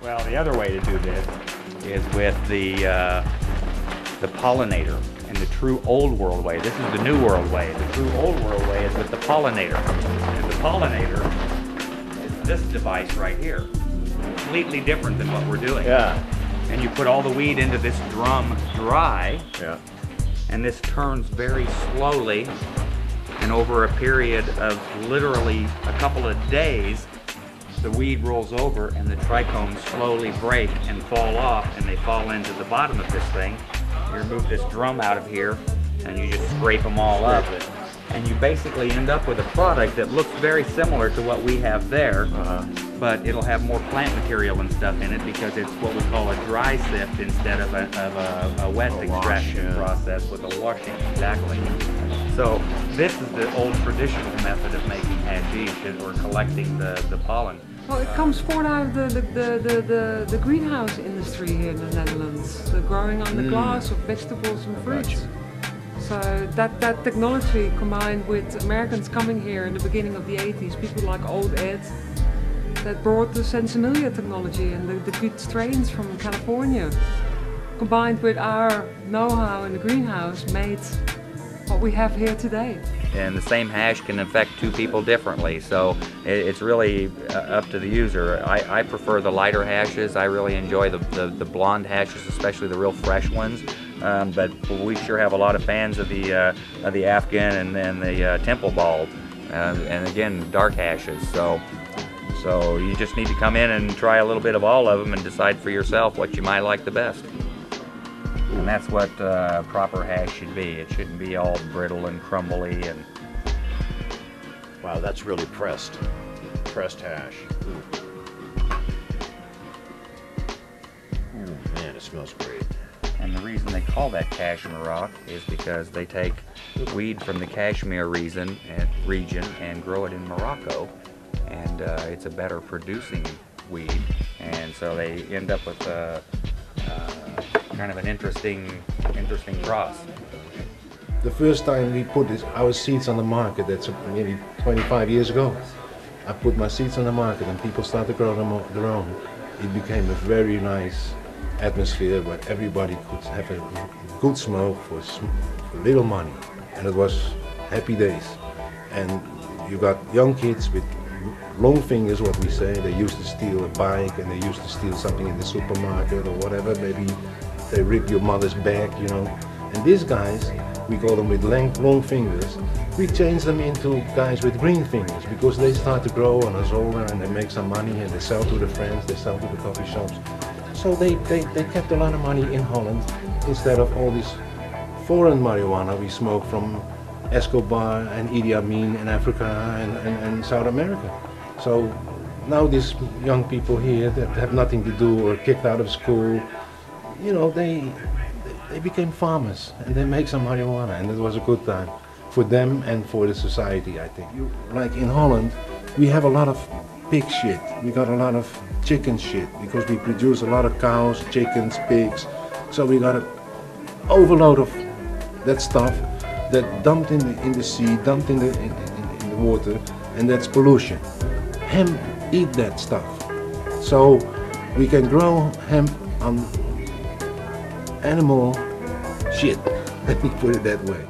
Well, the other way to do this is with the pollinator and the true old world way. This is the new world way. The true old world way is with the pollinator. And the pollinator is this device right here. Completely different than what we're doing. Yeah. And you put all the weed into this drum dry. Yeah. And this turns very slowly. And over a period of literally a couple of days, the weed rolls over and the trichomes slowly break and fall off, and they fall into the bottom of this thing. You remove this drum out of here and you just scrape them all up, and you basically end up with a product that looks very similar to what we have there, but it'll have more plant material and stuff in it because it's what we call a dry sift instead of a wet extraction process with a washing. Exactly. So this is the old traditional method of making hashish, or collecting the pollen. Well, it comes forth out of the greenhouse industry here in the Netherlands. The growing on the glass of vegetables and fruits. So that technology, combined with Americans coming here in the beginning of the 80s, people like Old Ed, that brought the Sensimilia technology and the good strains from California, combined with our know-how in the greenhouse, made what we have here today. And the same hash can affect two people differently, so it's really up to the user. I prefer the lighter hashes. I really enjoy the blonde hashes, especially the real fresh ones. But we sure have a lot of fans of the Afghan and the Temple Ball, and again, dark hashes. So you just need to come in and try a little bit of all of them and decide for yourself what you might like the best. And that's what proper hash should be. It shouldn't be all brittle and crumbly and... Wow, that's really pressed hash. Ooh, man, it smells great. And the reason they call that Kashmir rock is because they take weed from the Kashmir region and grow it in Morocco, and it's a better producing weed, and so they end up with kind of an interesting cross. The first time we put our seeds on the market, that's maybe 25 years ago, I put my seeds on the market and people started to grow them their own. It became a very nice atmosphere where everybody could have a good smoke for little money, and it was happy days. And you got young kids with long fingers, what we say. They used to steal a bike, and they used to steal something in the supermarket or whatever. Maybe they rip your mother's bag, you know. And these guys, we call them with long fingers, we change them into guys with green fingers, because they start to grow and are older and they make some money and they sell to the friends, they sell to the coffee shops. So they kept a lot of money in Holland instead of all this foreign marijuana we smoke from Escobar and Idi Amin in Africa and South America. So now these young people here that have nothing to do or kicked out of school, you know, they became farmers and they make some marijuana, and it was a good time for them and for the society, I think. Like in Holland, we have a lot of pig shit. We got a lot of chicken shit because we produce a lot of cows, chickens, pigs. So we got an overload of that stuff that dumped in the sea, dumped in the water, and that's pollution. Hemp eat that stuff. So we can grow hemp on animal shit, let me put it that way.